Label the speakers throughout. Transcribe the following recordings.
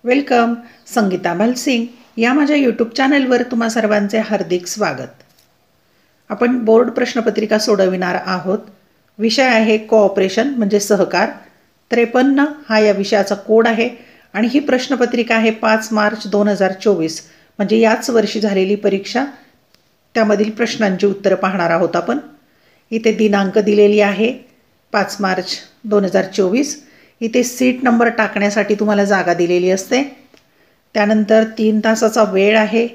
Speaker 1: Welcome. Sangeeta मलसिंग या माझ्या YouTube चॅनलवर तुम्हा सर्वांचे हार्दिक स्वागत. आपण बोर्ड प्रश्नपत्रिका सोडविणार आहोत. विषय आहे कोऑपरेशन म्हणजे सहकार. 53 हा या विषयाचा कोड आहे आणि ही प्रश्नपत्रिका आहे 5 मार्च 2024 म्हणजे याच वर्षी झालेली परीक्षा. त्यामधील प्रश्नांची उत्तरं पाहणार आहोत आपण. इथे दिनांक दिलेली आहे 5 मार्च 2024. इथे सीट नंबर टाकण्यासाठी तुम्हाला जागा दिलेली असते. त्यानंतर 3 तासाचा वेळ आहे.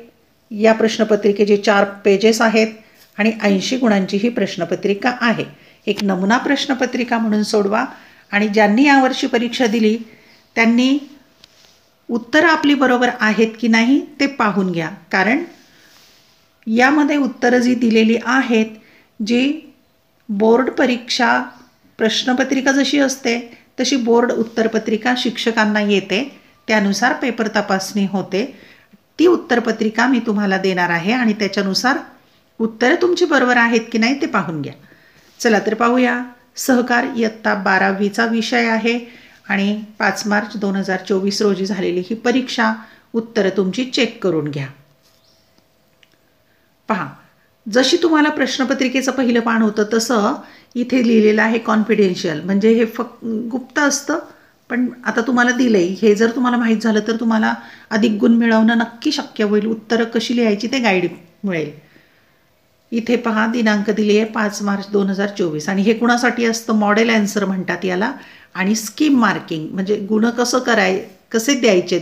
Speaker 1: या प्रश्नपत्रिकेचे 4 पेजेस आहेत आणि 80 गुणांची ही प्रश्नपत्रिका आहे. एक नमुना प्रश्नपत्रिका म्हणून सोडवा आणि ज्यांनी यावर्षी परीक्षा दिली त्यांनी उत्तरं आपली बरोबर आहेत की नाही ते पाहून घ्या. कारण यामध्ये उत्तरं जी दिलेली आहेत, जी बोर्ड परीक्षा प्रश्नपत्रिका जशी असते तशी बोर्ड उत्तरपत्रिका शिक्षकांना येते, त्यानुसार पेपर तपासणी होते. ती उत्तरपत्रिका मी तुम्हाला देणार आहे आणि त्याच्यानुसार उत्तरं तुमची बरोबर आहेत की नाही ते पाहून घ्या. चला तर पाहूया. सहकार इयत्ता 12वीचा विषय आहे आणि 5 मार्च 2024 रोजी झालेली ही परीक्षा. उत्तरं तुमची चेक करून घ्या. पहा, जशी तुम्हाला प्रश्नपत्रिकेचं पहिलं पान होतं तसं इथे लिहिलेलं आहे कॉन्फिडेन्शियल, म्हणजे हे गुप्त असतं. पण आता तुम्हाला दिलंय, हे जर तुम्हाला माहीत झालं तर तुम्हाला अधिक गुण मिळवणं नक्की शक्य होईल. उत्तरं कशी लिहायची ते गाईड मिळेल. इथे पहा, दिनांक दिली आहे 5 मार्च 2024 आणि हे कुणासाठी असतं? मॉडेल ॲन्सर म्हणतात याला. आणि स्कीम मार्किंग म्हणजे गुण कसे द्यायचेत,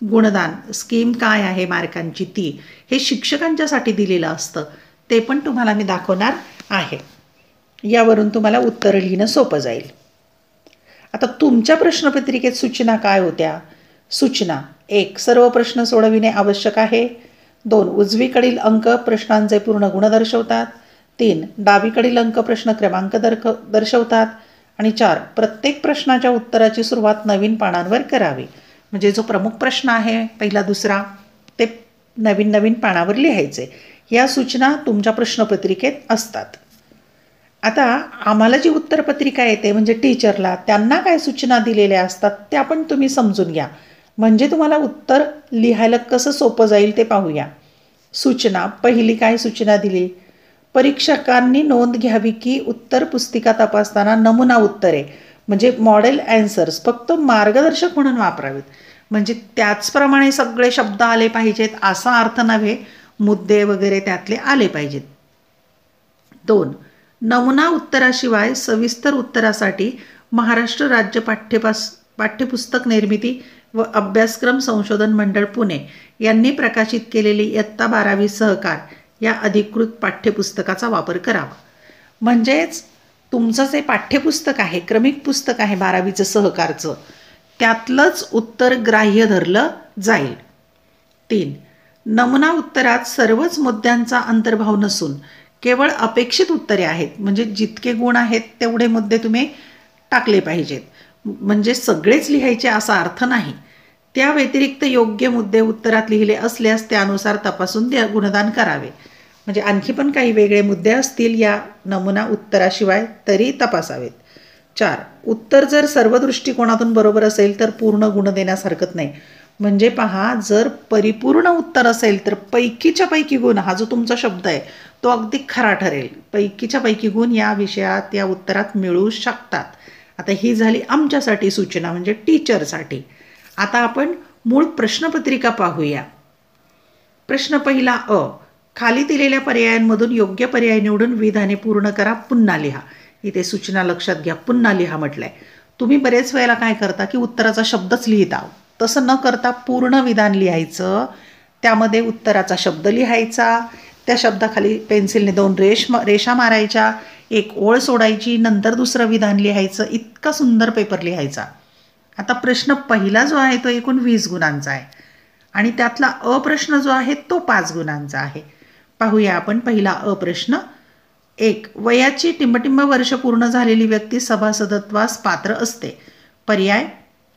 Speaker 1: गुणदान स्कीम काय आहे मार्कांची ती, हे शिक्षकांच्यासाठी दिलेलं असतं. ते पण तुम्हाला मी दाखवणार आहे. यावरून तुम्हाला उत्तरं लिहिणं सोपं जाईल. आता तुमच्या प्रश्नपत्रिकेत सूचना काय होत्या? सूचना: 1. सर्व प्रश्न सोडविणे आवश्यक आहे. 2. उजवीकडील अंक प्रश्नांचे पूर्ण गुण दर्शवतात. 3. डावीकडील अंक प्रश्न क्रमांक दर्शवतात. आणि 4. प्रत्येक प्रश्नाच्या उत्तराची सुरुवात नवीन पानांवर करावी. म्हणजे जो प्रमुख प्रश्न आहे पहिला दुसरा ते नवीन पानावर लिहायचे. या सूचना तुमच्या प्रश्नपत्रिकेत असतात. आता आम्हाला जी उत्तरपत्रिका येते म्हणजे टीचरला, त्यांना काय सूचना दिलेल्या असतात त्या पण तुम्ही समजून घ्या, म्हणजे तुम्हाला उत्तर लिहायला कसं सोपं जाईल ते पाहूया. सूचना: पहिली काय सूचना दिली? परीक्षकांनी नोंद घ्यावी की उत्तर पुस्तिका तपासताना नमुना उत्तरे म्हणजे मॉडेल ॲन्सर्स फक्त मार्गदर्शक म्हणून वापरावेत. म्हणजे त्याचप्रमाणे सगळे शब्द आले पाहिजेत असा अर्थ नव्हे, मुद्दे वगैरे त्यातले आले पाहिजेत. 2. नमुना उत्तराशिवाय सविस्तर उत्तरासाठी महाराष्ट्र राज्य पाठ्यपुस्तक निर्मिती व अभ्यासक्रम संशोधन मंडळ पुणे यांनी प्रकाशित केलेली इयत्ता 12वी सहकार या अधिकृत पाठ्यपुस्तकाचा वापर करावा. म्हणजेच तुमचं जे पाठ्यपुस्तक आहे, क्रमिक पुस्तक आहे 12वीचं सहकारचं, त्यातलंच उत्तर ग्राह्य धरलं जाईल. 3. नमुना उत्तरात सर्वच मुद्द्यांचा अंतर्भाव नसून केवळ अपेक्षित उत्तरे आहेत. म्हणजे जितके गुण आहेत तेवढे मुद्दे तुम्ही टाकले पाहिजेत. म्हणजे सगळेच लिहायचे असा अर्थ नाही. त्या व्यतिरिक्त योग्य मुद्दे उत्तरात लिहिले असल्यास त्यानुसार तपासून गुणदान करावे. म्हणजे आणखी पण काही वेगळे मुद्दे असतील या नमुना उत्तराशिवाय तरी तपासावेत. 4. उत्तर जर सर्व दृष्टिकोनातून बरोबर असेल तर पूर्ण गुण देण्यास हरकत नाही. म्हणजे पहा, जर परिपूर्ण उत्तर असेल तर पैकीच्या पैकी गुण, हा जो तुमचा शब्द आहे तो अगदी खरा ठरेल. पैकीच्या पैकी गुण या विषयात या उत्तरात मिळू शकतात. आता ही झाली आमच्यासाठी सूचना म्हणजे टीचरसाठी. आता आपण मूळ प्रश्नपत्रिका पाहूया. प्रश्न पहिला अ. खाली दिलेल्या पर्यायांमधून योग्य पर्याय निवडून विधाने पूर्ण करा, पुन्हा लिहा. इथे सूचना लक्षात घ्या, पुन्हा लिहा म्हटलंय. तुम्ही बरेच वेळेला काय करता की उत्तराचा शब्दच लिहिता. तसं न करता पूर्ण विधान लिहायचं, त्यामध्ये उत्तराचा शब्द लिहायचा, त्या शब्दाखाली पेन्सिलने 2 रेषा मारायच्या, एक ओळ सोडायची, नंतर दुसरं विधान लिहायचं. इतका सुंदर पेपर लिहायचा. आता प्रश्न पहिला जो आहे तो एकूण 20 गुणांचा आहे आणि त्यातला अ प्रश्न जो आहे तो 5 गुणांचा आहे. पाहूया आपण पहिला अ प्रश्न. 1. वयाची टिंबटिंब वर्ष पूर्ण झालेली व्यक्ती सभासदत्वास पात्र असते. पर्याय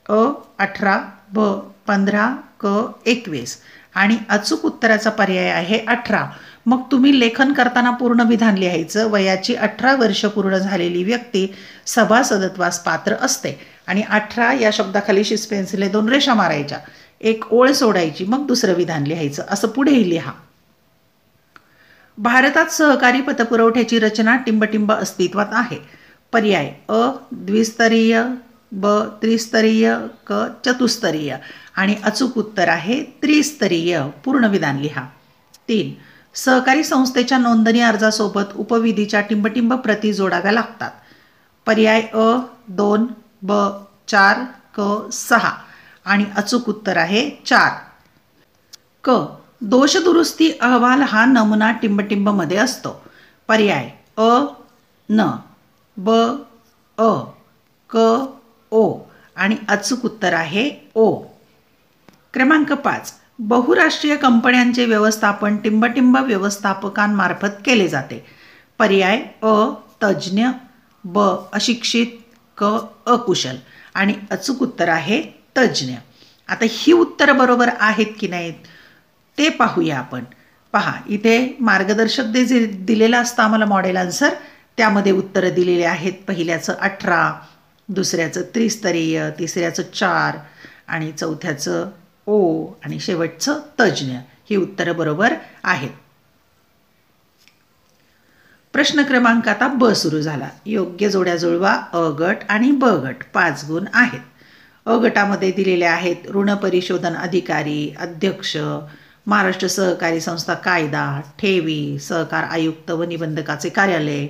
Speaker 1: अ 18, ब 15, क 21 आणि अचूक उत्तराचा पर्याय आहे 18. मग तुम्ही लेखन करताना पूर्ण विधान लिहायचं. वयाची 18 वर्ष पूर्ण झालेली व्यक्ती सभासदत्वास पात्र असते आणि 18 या शब्दाखाली पेन्सिलने 2 रेषा मारायच्या. एक ओळ सोडायची, मग दुसरं विधान लिहायचं, असं पुढेही लिहा. भारतात सहकारी पतपुरवठ्याची रचना टिंबटिंब अस्तित्वात आहे. पर्याय अ द्विस्तरीय, ब त्रिस्तरीय, क चतुस्तरीय आणि अचूक उत्तर आहे त्रिस्तरीय. पूर्ण विधान लिहा. 3. सहकारी संस्थेच्या नोंदणी अर्जासोबत उपविधीच्या टिंबटिंब प्रती जोडाव्या लागतात. पर्याय अ 2, ब 4, क 6 आणि अचूक उत्तर आहे 4. क दोषदुरुस्ती अहवाल हा नमुना टिंबटिंबमध्ये असतो. पर्याय अ न, ब अ, क ओ आणि अचूक उत्तर आहे ओ. क्रमांक 5. बहुराष्ट्रीय कंपन्यांचे व्यवस्थापन टिंबटिंब व्यवस्थापकांमार्फत केले जाते. पर्याय अ तज्ज्ञ, ब अशिक्षित, क अकुशल आणि अचूक उत्तर आहे तज्ज्ञ. आता ही उत्तरं बरोबर आहेत की नाहीत ते पाहूया आपण. पहा, इथे मार्गदर्शक जे दिलेलं असतं आम्हाला मॉडेल आन्सर, त्यामध्ये उत्तरं दिलेली आहेत. पहिल्याचं 18, दुसऱ्याचं त्रिस्तरीय, तिसऱ्याचं 4 आणि चौथ्याचं ओ आणि शेवटचं तज्ज्ञ. ही उत्तरं बरोबर आहेत. प्रश्न क्रमांक आता ब सुरू झाला. योग्य जोड्या जुळवा. अ गट आणि ब गट 5 गुण आहेत. अ गटामध्ये दिलेले आहेत ऋण परिशोधन अधिकारी, अध्यक्ष, महाराष्ट्र सहकारी संस्था कायदा, ठेवी, सहकार आयुक्त व निबंधकाचे कार्यालय.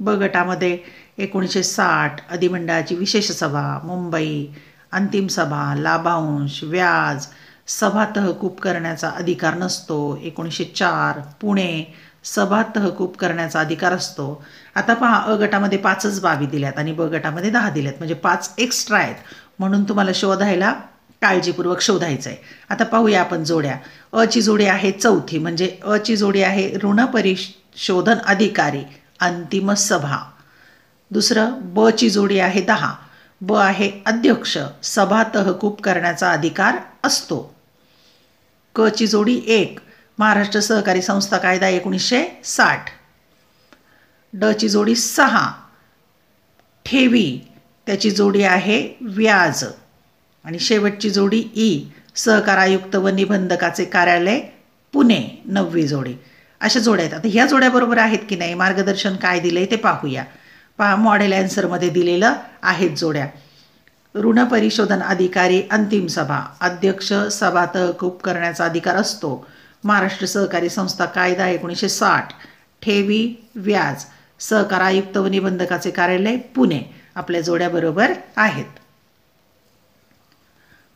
Speaker 1: ब गटामध्ये 1960 अधिमंडळाची विशेष सभा, मुंबई, अंतिम सभा, लाभांश, व्याज, सभा तहकूब करण्याचा अधिकार नसतो. 1904 पुणे, सभा तहकूब करण्याचा अधिकार असतो. आता पहा, अ गटामध्ये 5च बाबी दिल्यात आणि ब गटामध्ये 10 दिल्यात, म्हणजे 5 एक्स्ट्रा आहेत, म्हणून तुम्हाला शोधायला काळजीपूर्वक शोधायचं आहे. आता पाहूया आपण जोड्या. अ ची जोडी आहे चौथी, म्हणजे अ ची जोडी आहे ऋण परिशोधन अधिकारी, अंतिम सभा. दुसरं ब ची जोडी आहे 10, ब आहे अध्यक्ष, सभा तहकूब करण्याचा अधिकार असतो. क ची जोडी 1, महाराष्ट्र सहकारी संस्था कायदा 1960. ड ची जोडी 6, ठेवी, त्याची जोडी आहे व्याज. आणि शेवटची जोडी ई, सहकार आयुक्त व निबंधकाचे कार्यालय पुणे, 9वी जोडी. अशा जोड्या आहेत. आता ह्या जोड्या बरोबर आहेत की नाही, मार्गदर्शन काय दिलंय ते पाहूया. पहा, मॉडेल ॲन्सरमध्ये दिलेलं आहेत जोड्या. ऋण परिशोधन अधिकारी, अंतिम सभा, अध्यक्ष, सभा तहकूब करण्याचा अधिकार असतो, महाराष्ट्र सहकारी संस्था कायदा 1960, ठेवी, व्याज, सहकार आयुक्त व निबंधकाचे कार्यालय पुणे. आपल्या जोड्या बरोबर आहेत.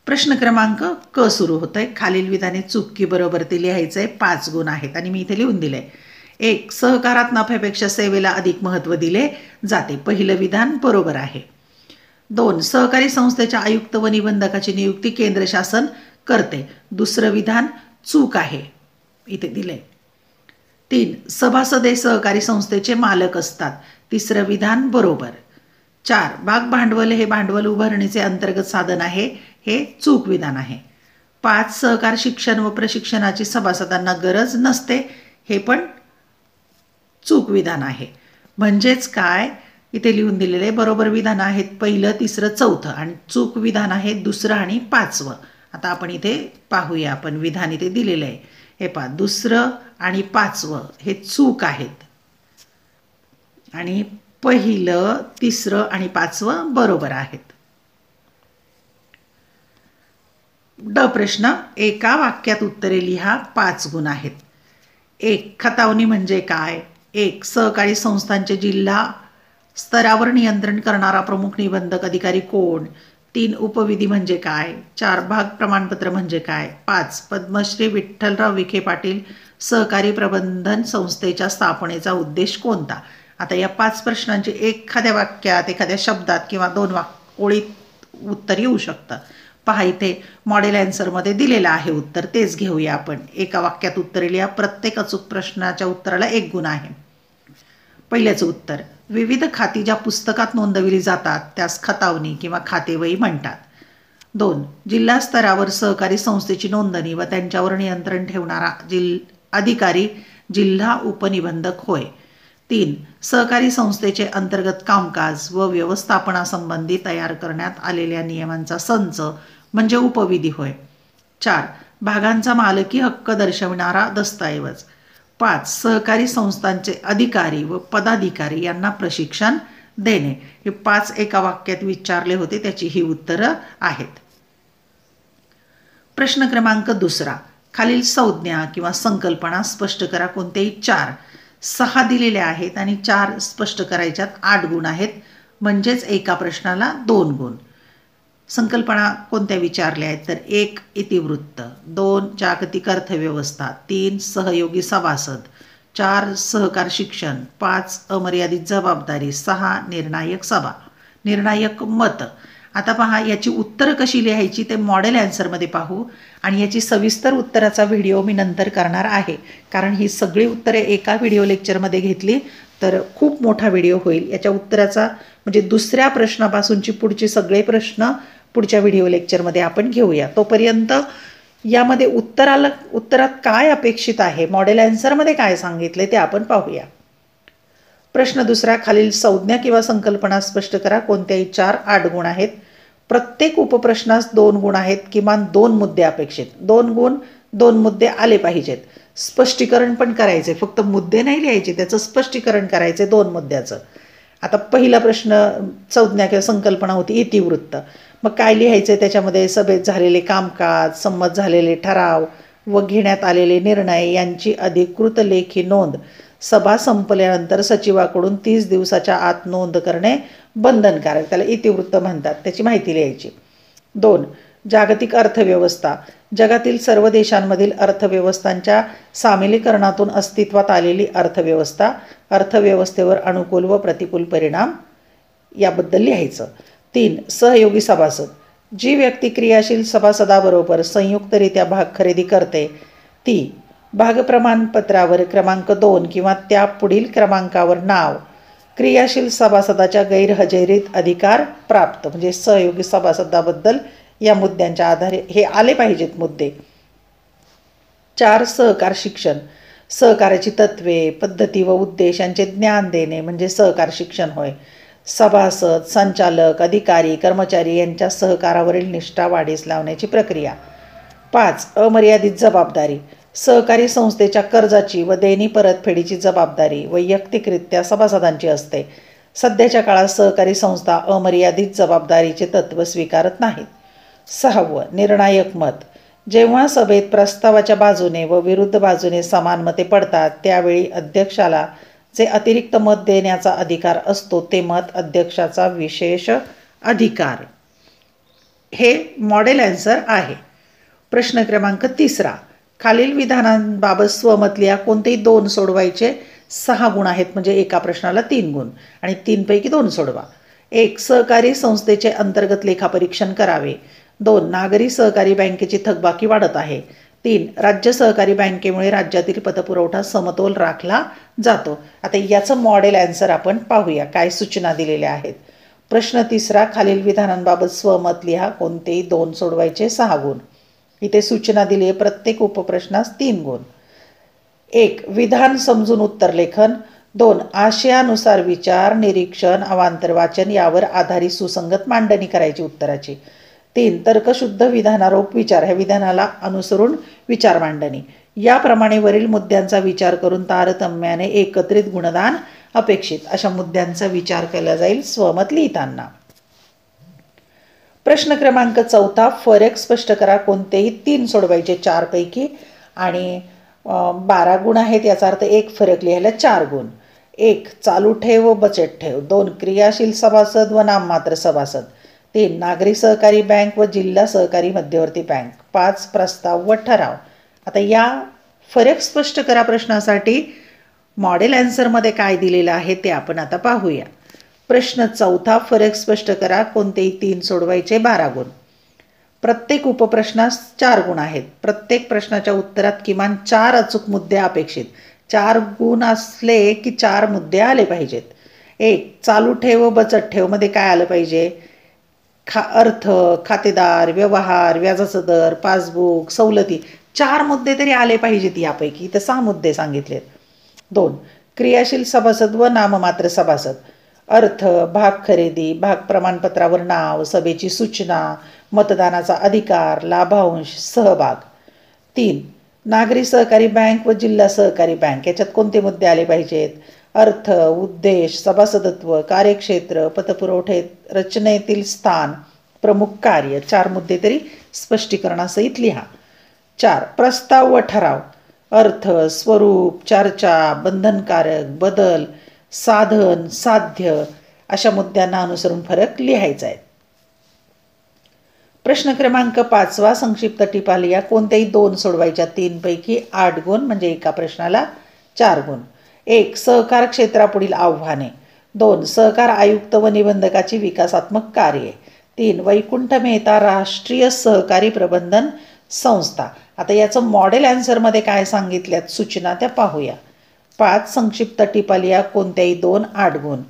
Speaker 1: प्रश्न क्रमांक क सुरू होत आहे. खालील विधाने चूक की बरोबर ते लिहायचं आहे. 5 गुण आहेत आणि मी इथे लिहून दिलंय. 1. सहकारात नफ्यापेक्षा सेवेला अधिक महत्त्व दिले जाते. पहिलं विधान बरोबर आहे. 2. सहकारी संस्थेच्या आयुक्त व निबंधकाची नियुक्ती केंद्र शासन करते. दुसरं विधान चूक आहे, इथे दिले. 3. सभासद हे सहकारी संस्थेचे मालक असतात. तिसरं विधान बरोबर. 4. भाग भांडवल हे भांडवल उभारणीचे अंतर्गत साधन आहे. हे चूक विधान आहे. 5. सहकार शिक्षण व प्रशिक्षणाची सभासदांना गरज नसते. हे पण चूक विधान आहे. म्हणजेच काय, इथे लिहून दिलेले बरोबर विधान आहेत पहिलं, तिसरं, चौथं आणि चूक विधान आहे दुसरं आणि 5वं. आता आपण इथे पाहूया, आपण विधान इथे दिलेलं आहे. हे पहा, दुसरं आणि 5वं हे चूक आहेत आणि पहिलं, तिसरं आणि 5वं बरोबर आहेत. ड प्रश्न. एका वाक्यात उत्तरे लिहा. 5 गुण आहेत. 1. खतावणी म्हणजे काय? 1. सहकारी संस्थांचे जिल्हा स्तरावर नियंत्रण करणारा प्रमुख निबंधक अधिकारी कोण? 3. उपविधी म्हणजे काय? 4. भाग प्रमाणपत्र म्हणजे काय? 5. पद्मश्री विठ्ठलराव विखे पाटील सहकारी प्रबंधन संस्थेच्या स्थापनेचा उद्देश कोणता? आता या 5 प्रश्नांची एखाद्या वाक्यात, एखाद्या शब्दात किंवा 2 ओळीत उत्तर येऊ शकतं. पहा, इथे मॉडेल ॲन्सरमध्ये दिलेलं आहे उत्तर, तेच घेऊया आपण. एका वाक्यात उत्तर लिहा. प्रत्येक अचूक प्रश्नाच्या उत्तराला 1 गुण आहे. पहिल्याचं उत्तर. विविध खाती ज्या पुस्तकात नोंदविली जातात त्यास खतावणी किंवा खातेवही म्हणतात. 2. जिल्हा स्तरावर सहकारी संस्थेची नोंदणी व त्यांच्यावर नियंत्रण ठेवणारा अधिकारी जिल्हा उपनिबंधक होय. 3. सहकारी संस्थेचे अंतर्गत कामकाज व व्यवस्थापनासंबंधी तयार करण्यात आलेल्या नियमांचा संच म्हणजे उपविधी होय. 4 भागांचा मालकी हक्क दर्शविणारा दस्तऐवज. 5 सहकारी संस्थांचे अधिकारी व पदाधिकारी यांना प्रशिक्षण देणे. हे 5 एका वाक्यात विचारले होते, त्याची ही उत्तरं आहेत. प्रश्न क्रमांक 2. खालील संज्ञा किंवा संकल्पना स्पष्ट करा. कोणतेही 4. 6 दिलेल्या आहेत आणि 4 स्पष्ट करायच्यात. 8 गुण आहेत, म्हणजेच एका प्रश्नाला 2 गुण. संकल्पना कोणत्या विचारल्या आहेत तर 1 इतिवृत्त, 2 जागतिक अर्थव्यवस्था, 3 सहयोगी सभासद, 4 सहकार शिक्षण, 5 अमर्यादित जबाबदारी, 6 निर्णायक मत. आता पहा, याची उत्तरं कशी लिहायची ते मॉडेल ॲन्सरमध्ये पाहू आणि याची सविस्तर उत्तराचा व्हिडिओ मी नंतर करणार आहे, कारण ही सगळी उत्तरे एका व्हिडिओ लेक्चरमध्ये घेतली तर खूप मोठा व्हिडिओ होईल. याच्या उत्तराचा म्हणजे दुसऱ्या प्रश्नापासूनची पुढचे सगळे प्रश्न पुढच्या व्हिडिओ लेक्चरमध्ये आपण घेऊया. तोपर्यंत यामध्ये उत्तरात काय अपेक्षित आहे, मॉडेल ॲन्सरमध्ये काय सांगितले ते आपण पाहूया. प्रश्न 2. खालील संज्ञा किंवा संकल्पना स्पष्ट करा. कोणत्याही 4. 8 गुण आहेत. प्रत्येक उपप्रश्नास 2 गुण आहेत. किमान 2 मुद्दे अपेक्षित. 2 गुण 2 मुद्दे आले पाहिजेत. स्पष्टीकरण पण करायचे, फक्त मुद्दे नाही लिहायचे, त्याचं स्पष्टीकरण करायचे 2 मुद्द्याचं. आता पहिला प्रश्न संज्ञा किंवा संकल्पना होती इतिवृत्त. मग काय लिहायचं त्याच्यामध्ये? सभेत झालेले कामकाज, संमत झालेले ठराव व घेण्यात आलेले निर्णय यांची अधिकृत लेखी नोंद. सभा संपल्यानंतर सचिवाकडून 30 दिवसाच्या आत नोंद करणे बंधनकारक, त्याला इतिवृत्त म्हणतात. त्याची माहिती लिहायची. 2 जागतिक अर्थव्यवस्था. जगातील सर्व देशांमधील अर्थव्यवस्थांच्या सामिलीकरणातून अस्तित्वात आलेली अर्थव्यवस्था, अर्थव्यवस्थेवर अनुकूल व प्रतिकूल परिणाम याबद्दल लिहायचं. 3 सहयोगी सभासद. जी व्यक्ती क्रियाशील सभासदाबरोबर संयुक्तरित्या भाग खरेदी करते ती. भागप्रमाणपत्रावर क्रमांक 2 किंवा त्या पुढील क्रमांकावर नाव. क्रियाशील सभासदाच्या गैरहजेरीत अधिकार प्राप्त. म्हणजे सहयोगी सभासदाबद्दल या मुद्द्यांच्या आधारे हे आले पाहिजेत मुद्दे. 4 सहकार शिक्षण. सहकाराची तत्वे, पद्धती व उद्देश यांचे ज्ञान देणे म्हणजे सहकार शिक्षण होय. सभासद, संचालक, अधिकारी, कर्मचारी यांच्या सहकारावरील निष्ठा वाढीस लावण्याची प्रक्रिया. 5 अमर्यादित जबाबदारी. सहकारी संस्थेच्या कर्जाची व देणी परतफेडीची जबाबदारी वैयक्तिकरित्या सभासदांची असते. सध्याच्या काळात सहकारी संस्था अमर्यादित जबाबदारीचे तत्त्व स्वीकारत नाहीत. 6 निर्णायक मत. जेव्हा सभेत प्रस्तावाच्या बाजूने व विरुद्ध बाजूने समान मते पडतात त्यावेळी अध्यक्षाला जे अतिरिक्त मत देण्याचा अधिकार असतो ते मत अध्यक्षाचा विशेष अधिकार. हे मॉडेल ॲन्सर आहे. प्रश्न क्रमांक 3. खालील विधानांबाबत स्वमत लिहा. कोणतेही 2 सोडवायचे. 6 गुण आहेत, म्हणजे एका प्रश्नाला 3 गुण आणि 3 पैकी 2 सोडवा. 1 सहकारी संस्थेचे अंतर्गत लेखापरीक्षण करावे. 2 नागरी सहकारी बँकेची थकबाकी वाढत आहे. 3 राज्य सहकारी बँकेमुळे राज्यातील पतपुरवठा समतोल राखला जातो. आता याचं मॉडेल ॲन्सर आपण पाहूया, काय सूचना दिलेल्या आहेत. प्रश्न 3. खालील विधानांबाबत स्वमत लिहा. कोणतेही 2 सोडवायचे. 6 गुण. इथे सूचना दिली आहे. प्रत्येक उपप्रश्नास 3 गुण. 1 विधान समजून उत्तर लेखन. 2 आशयानुसार विचार, निरीक्षण, अवांतर वाचन यावर आधारित सुसंगत मांडणी करायची उत्तराची. 3 तर्कशुद्ध विधानारोप विचार. ह्या विधानाला अनुसरून विचार मांडणी. याप्रमाणे वरील मुद्द्यांचा विचार करून तारतम्याने एकत्रित गुणदान अपेक्षित अशा मुद्द्यांचा विचार केला जाईल स्वमत लिहिताना. प्रश्न क्रमांक 4 फरक स्पष्ट करा. कोणतेही 3 सोडवायचे 4 पैकी आणि 12 गुण आहेत. याचा अर्थ 1 फरक लिहायला 4 गुण. 1 चालू ठेव व बचत ठेव. 2 क्रियाशील सभासद व नाममात्र सभासद. 3 नागरी सहकारी बँक व जिल्हा सहकारी मध्यवर्ती बँक. 5 प्रस्ताव व ठराव. आता या फरक स्पष्ट करा प्रश्नासाठी मॉडेल ॲन्सरमध्ये काय दिलेलं आहे ते आपण आता पाहूया. प्रश्न 4 फरक स्पष्ट करा. कोणतेही 3 सोडवायचे. 12 गुण. प्रत्येक उपप्रश्नास 4 गुण आहेत. प्रत्येक प्रश्नाच्या उत्तरात किमान 4 अचूक मुद्दे अपेक्षित. 4 गुण असले की 4 मुद्दे आले पाहिजेत. 1 चालू ठेव व बचत ठेव मध्ये काय आलं पाहिजे? अर्थ, खातेदार, व्यवहार, व्याजाचा दर, पासबुक, सवलती. 4 मुद्दे तरी आले पाहिजेत यापैकी. तर 6 मुद्दे सांगितलेत. 2 क्रियाशील सभासद व नाममात्र सभासद. अर्थ, भाग खरेदी, भाग प्रमाणपत्रावर नाव, सभेची सूचना, मतदानाचा अधिकार, लाभांश, सहभाग. 3. नागरी सहकारी बँक व जिल्हा सहकारी बँक याच्यात कोणते मुद्दे आले पाहिजेत? अर्थ, उद्देश, सभासदत्व, कार्यक्षेत्र, पतपुरवठे, रचनेतील स्थान, प्रमुख कार्य. 4 मुद्दे तरी स्पष्टीकरणासहित लिहा. 4. प्रस्ताव व ठराव. अर्थ, स्वरूप, चर्चा, बंधनकारक, बदल, साधन, साध्य अशा मुद्द्यांना अनुसरून फरक लिहायचा आहे. प्रश्न क्रमांक 5 संक्षिप्त टिपा लिहा. कोणत्याही 2 सोडवायच्या. 3 पैकी 8 गुण म्हणजे एका प्रश्नाला 4 गुण. 1. सहकार क्षेत्रापुढील आव्हाने. 2. सहकार आयुक्त व निबंधकाची विकासात्मक कार्ये. 3. वैकुंठ मेहता राष्ट्रीय सहकारी प्रबंधन संस्था. आता याचं मॉडेल आन्सरमध्ये काय सांगितल्यात सूचना त्या पाहूया. 5. संक्षिप्त टिपा लिहा. कोणत्याही 2 8 गुण.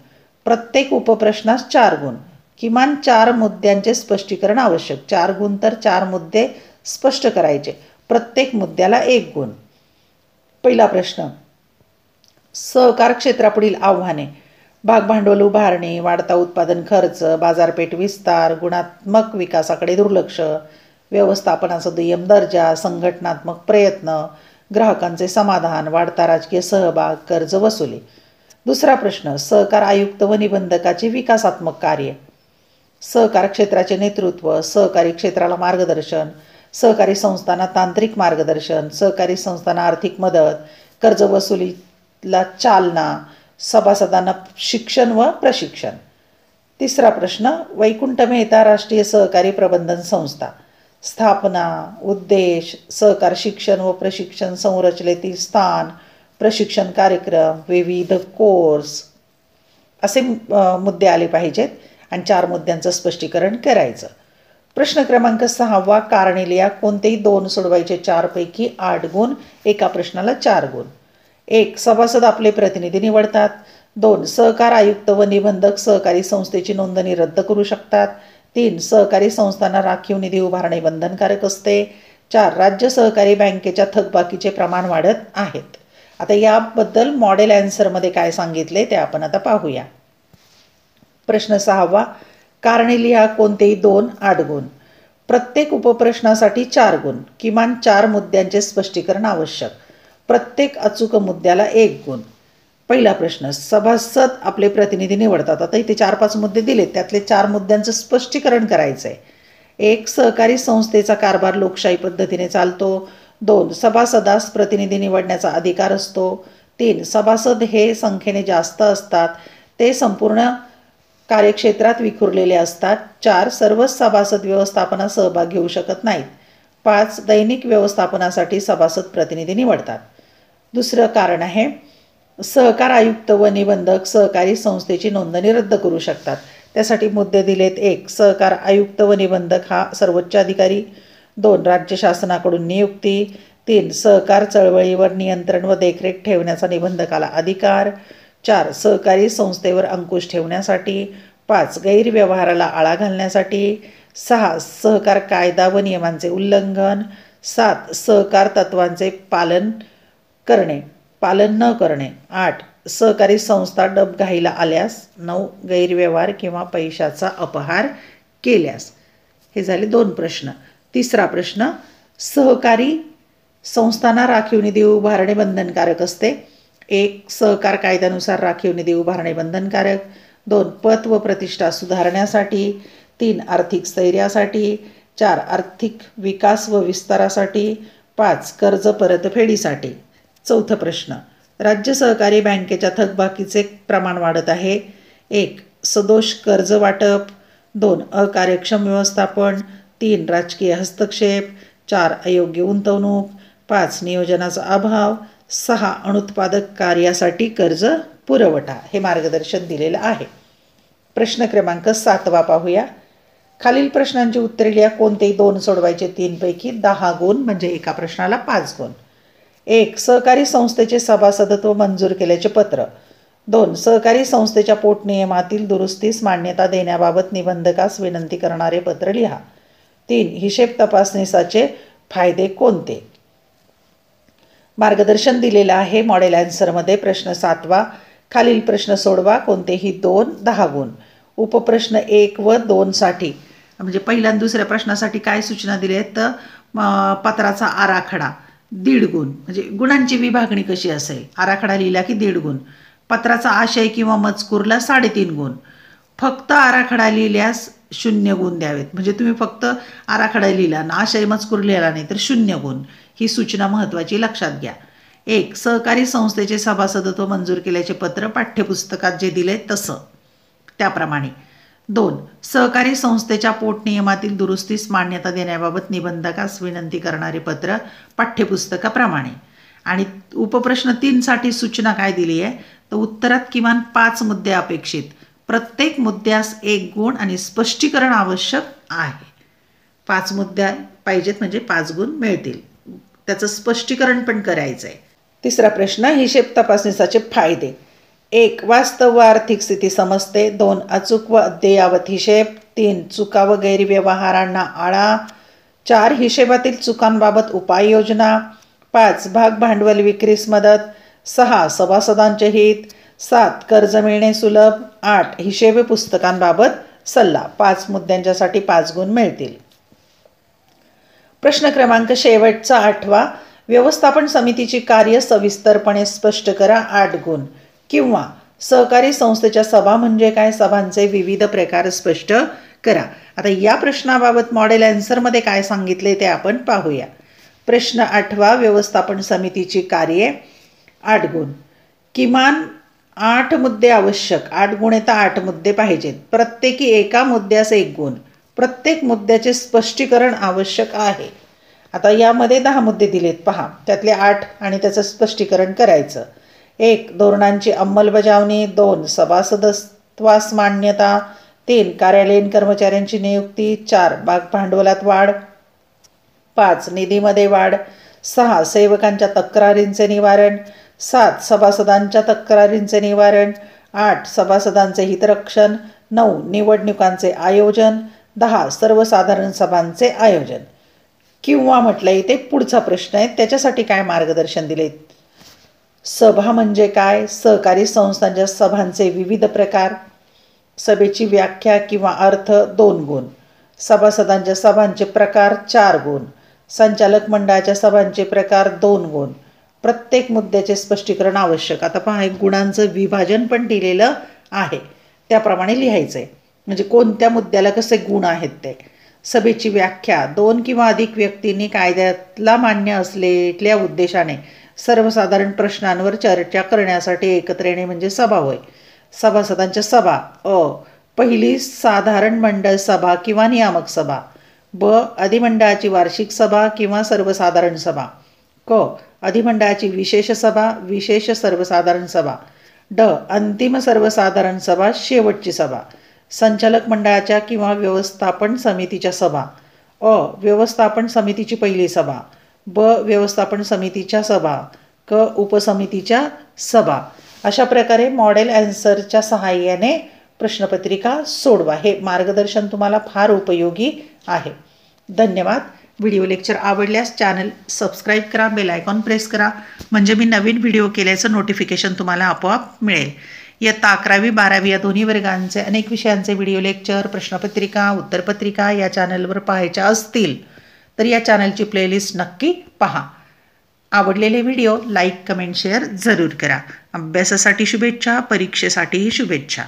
Speaker 1: प्रत्येक उपप्रश्नास 4 गुण. किमान 4 मुद्द्यांचे स्पष्टीकरण आवश्यक. 4 गुण तर 4 मुद्दे स्पष्ट करायचे. प्रत्येक मुद्द्याला 1 गुण. पहिला प्रश्न. सहकार क्षेत्रापुढील आव्हाने. भागभांडवल उभारणी, वाढता उत्पादन खर्च, बाजारपेठ विस्तार, गुणात्मक विकासाकडे दुर्लक्ष, व्यवस्थापनाचा दुय्यम दर्जा, संघटनात्मक प्रयत्न, ग्राहकांचे समाधान, वाढता राजकीय सहभाग, कर्ज वसुली. दुसरा प्रश्न. सहकार आयुक्त व निबंधकाचे विकासात्मक कार्य. सहकार क्षेत्राचे नेतृत्व, सहकारी क्षेत्राला मार्गदर्शन, सहकारी संस्थांना तांत्रिक मार्गदर्शन, सहकारी संस्थांना आर्थिक मदत, कर्ज वसुलीला चालना, सभासदांना शिक्षण व प्रशिक्षण. तिसरा प्रश्न. वैकुंठ मेहता राष्ट्रीय सहकारी प्रबंधन संस्था. स्थापना, उद्देश, सहकार शिक्षण व प्रशिक्षण संरचनेतील स्थान, प्रशिक्षण कार्यक्रम, विविध कोर्स असे मुद्दे आले पाहिजेत आणि 4 मुद्द्यांचं स्पष्टीकरण करायचं. प्रश्न क्रमांक 6 कारणे लिहा. कोणतेही 2 सोडवायचे. 4 पैकी 8 गुण, एका प्रश्नाला 4 गुण. 1. सभासद आपले प्रतिनिधी निवडतात. 2. सहकार आयुक्त व निबंधक सहकारी संस्थेची नोंदणी रद्द करू शकतात. 3. सहकारी संस्थांना राखीव निधी उभारणे बंधनकारक असते. 4. राज्य सहकारी बँकेच्या थकबाकीचे प्रमाण वाढत आहेत. आता याबद्दल मॉडेल आन्सरमध्ये काय सांगितले ते आपण आता पाहूया. प्रश्न 6 कारणे लिहा. कोणतेही 2 8 गुण. प्रत्येक उपप्रश्नासाठी 4 गुण. किमान 4 मुद्द्यांचे स्पष्टीकरण आवश्यक. प्रत्येक अचूक मुद्द्याला 1 गुण. पहिला प्रश्न. सभासद आपले प्रतिनिधी निवडतात. आता इथे 4-5 मुद्दे दिलेत, त्यातले 4 मुद्द्यांचं स्पष्टीकरण करायचं आहे. 1. सहकारी संस्थेचा कारभार लोकशाही पद्धतीने चालतो. 2. सभासदास प्रतिनिधी निवडण्याचा अधिकार असतो. 3. सभासद हे संख्येने जास्त असतात. ते संपूर्ण कार्यक्षेत्रात विखुरलेले असतात. 4. सर्वच सभासद व्यवस्थापनात सहभाग घेऊ शकत नाहीत. 5. दैनिक व्यवस्थापनासाठी सभासद प्रतिनिधी निवडतात. दुसरं कारण आहे. सहकार आयुक्त व निबंधक सहकारी संस्थेची नोंदणी रद्द करू शकतात. त्यासाठी मुद्दे दिलेत. 1. सहकार आयुक्त व निबंधक हा सर्वोच्च अधिकारी. 2. राज्य शासनाकडून नियुक्ती. 3. सहकार चळवळीवर नियंत्रण व देखरेख ठेवण्याचा निबंधकाला अधिकार. 4. सहकारी संस्थेवर अंकुश ठेवण्यासाठी. 5. गैरव्यवहाराला आळा घालण्यासाठी. 6. सहकार कायदा व नियमांचे उल्लंघन. 7. सहकार तत्वांचे पालन न करणे. 8. सहकारी संस्था डबघाईला आल्यास. 9. गैरव्यवहार किंवा पैशाचा अपहार केल्यास. हे झाले 2 प्रश्न. तिसरा प्रश्न. सहकारी संस्थांना राखीव निधी उभारणे बंधनकारक असते. 1. सहकार कायद्यानुसार राखीव निधी उभारणे बंधनकारक. 2. पत व प्रतिष्ठा सुधारण्यासाठी. 3. आर्थिक स्थैर्यासाठी. 4. आर्थिक विकास व विस्तारासाठी. 5. कर्ज परतफेडीसाठी. चौथा प्रश्न. राज्य सहकारी बँकेच्या थकबाकीचे प्रमाण वाढत आहे. 1. सदोष कर्ज वाटप. 2. अकार्यक्षम व्यवस्थापन. 3. राजकीय हस्तक्षेप. 4. अयोग्य गुंतवणूक. 5. नियोजनाचा अभाव. 6. अनुत्पादक कार्यासाठी कर्ज पुरवठा. हे मार्गदर्शन दिलेलं आहे. प्रश्न क्रमांक 7 पाहूया. खालील प्रश्नांची उत्तरे लिहा. कोणतेही 2 सोडवायचे. 3 पैकी 10 गुण म्हणजे एका प्रश्नाला 5 गुण. 1. सहकारी संस्थेचे सभासदत्व मंजूर केल्याचे पत्र. 2. सहकारी संस्थेच्या पोटनियमातील दुरुस्तीस मान्यता देण्याबाबत निबंधकास विनंती करणारे पत्र लिहा. 3. हिशेब तपासणीसाचे फायदे कोणते. मार्गदर्शन दिलेलं आहे मॉडेल आन्सरमध्ये. प्रश्न 7 खालील प्रश्न सोडवा, कोणतेही 2 10 गुण. उपप्रश्न 1 व 2 साठी म्हणजे पहिल्या आणि दुसऱ्या प्रश्नासाठी काय सूचना दिल्या आहेत तर पत्राचा आराखडा 1.5 गुण, म्हणजे गुणांची विभागणी कशी असेल, आराखडा लिहिला की 1.5 गुण. पत्राचा आशय किंवा मजकूरला 3.5 गुण. फक्त आराखडा लिहिल्यास 0 गुण द्यावेत, म्हणजे तुम्ही फक्त आराखडा लिहिला ना आशय मजकूर लिहिला नाही तर 0 गुण. ही सूचना महत्त्वाची, लक्षात घ्या. 1. सहकारी संस्थेचे सभासदत्व मंजूर केल्याचे पत्र पाठ्यपुस्तकात जे दिले तसं त्याप्रमाणे. 2. सहकारी संस्थेच्या पोटनियमातील दुरुस्तीस मान्यता देण्याबाबत निबंधकास विनंती करणारे पत्र पाठ्यपुस्तकाप्रमाणे. आणि उपप्रश्न 3 साठी सूचना काय दिली आहे तर उत्तरात किमान 5 मुद्दे अपेक्षित, प्रत्येक मुद्द्यास 1 गुण आणि स्पष्टीकरण आवश्यक आहे. 5 मुद्दे पाहिजेत म्हणजे 5 गुण मिळतील, त्याचं स्पष्टीकरण पण करायचं आहे. तिसरा प्रश्न, हिशेब तपासणीचे फायदे. 1. वास्तव व आर्थिक स्थिती समजते. 2. अचूक व अद्ययावत हिशेब. 3. चुका व गैरव्यवहारांना आळा. 4. हिशेबातील चुकांबाबत उपाययोजना. 5. भाग भांडवल विक्रीस मदत. 6. सभासदांचे हित. 7. कर्ज मिळणे सुलभ. 8. हिशेब पुस्तकांबाबत सल्ला. 5 मुद्द्यांच्यासाठी 5 गुण मिळतील. प्रश्न क्रमांक शेवटचा 8वा. व्यवस्थापन समितीची कार्य सविस्तरपणे स्पष्ट करा. 8 गुण. किंवा सहकारी संस्थेच्या सभा म्हणजे काय, सभांचे विविध प्रकार स्पष्ट करा. आता या प्रश्नाबाबत मॉडेल आन्सरमध्ये काय सांगितले ते आपण पाहूया. प्रश्न 8वा. व्यवस्थापन समितीची कार्ये 8 गुण. किमान 8 मुद्दे आवश्यक. 8 गुण तर 8 मुद्दे पाहिजेत. प्रत्येकी एका मुद्द्यास 1 गुण. प्रत्येक मुद्द्याचे स्पष्टीकरण आवश्यक आहे. आता यामध्ये 10 मुद्दे दिलेत पहा, त्यातले 8 आणि त्याचं स्पष्टीकरण करायचं. 1. धोरणांची अंमलबजावणी. 2. सभासदत्वास मान्यता. 3. कार्यालयीन कर्मचाऱ्यांची नियुक्ती. 4. भागभांडवलात वाढ. 5. निधीमध्ये वाढ. 6. सेवकांच्या तक्रारींचे निवारण. 7. सभासदांच्या तक्रारींचे निवारण. 8. सभासदांचे हितरक्षण. 9. निवडणुकांचे आयोजन. 10. सर्वसाधारण सभांचे आयोजन. किंवा म्हटलं इथे पुढचा प्रश्न आहे, त्याच्यासाठी काय मार्गदर्शन दिले. सभा म्हणजे काय, सहकारी संस्थांच्या सभांचे विविध प्रकार, सभेची व्याख्या किंवा अर्थ 2 गुण, सभासदांच्या सभांचे प्रकार 4 गुण, संचालक मंडळाच्या सभांचे प्रकार 2 गुण. प्रत्येक मुद्द्याचे स्पष्टीकरण आवश्यक. आता पहा, एक गुणांचं विभाजन पण दिलेलं आहे, त्याप्रमाणे लिहायचं आहे, म्हणजे कोणत्या मुद्द्याला कसे गुण आहेत ते. सभेची व्याख्या. 2 किंवा अधिक व्यक्तींनी कायद्याला मान्य असलेल्या उद्देशाने सर्वसाधारण प्रश्नांवर चर्चा करण्यासाठी एकत्र येणे म्हणजे सभा होय. सभासदांच्या सभा. पहिली साधारण मंडळ सभा किंवा नियामक सभा. अधिमंडळाची वार्षिक सभा किंवा सर्वसाधारण सभा. अधिमंडळाची विशेष सभा, विशेष सर्वसाधारण सभा. अंतिम सर्वसाधारण सभा, शेवटची सभा. संचालक मंडळाच्या किंवा व्यवस्थापन समितीच्या सभा. व्यवस्थापन समितीची पहिली सभा. व्यवस्थापन समितीच्या सभा. उपसमितीच्या सभा. अशा प्रकारे मॉडेल आन्सरच्या सहाय्याने प्रश्नपत्रिका सोडवा. हे मार्गदर्शन तुम्हाला फार उपयोगी आहे. धन्यवाद. व्हिडिओ लेक्चर आवडल्यास चॅनल सबस्क्राईब करा, बेल आयकॉन प्रेस करा, म्हणजे मी नवीन व्हिडिओ केल्याचं नोटिफिकेशन तुम्हाला आपोआप मिळेल. इयत्ता 11वी 12वी या दोन्ही वर्गांचे अनेक विषयांचे व्हिडिओ लेक्चर, प्रश्नपत्रिका, उत्तरपत्रिका या चॅनलवर पाहायच्या असतील तर या चॅनलची प्लेलिस्ट नक्की पहा. आवडलेले व्हिडिओ लाईक, कमेंट, शेअर जरूर करा. अभ्यासासाठी शुभेच्छा, परीक्षेसाठीही शुभेच्छा.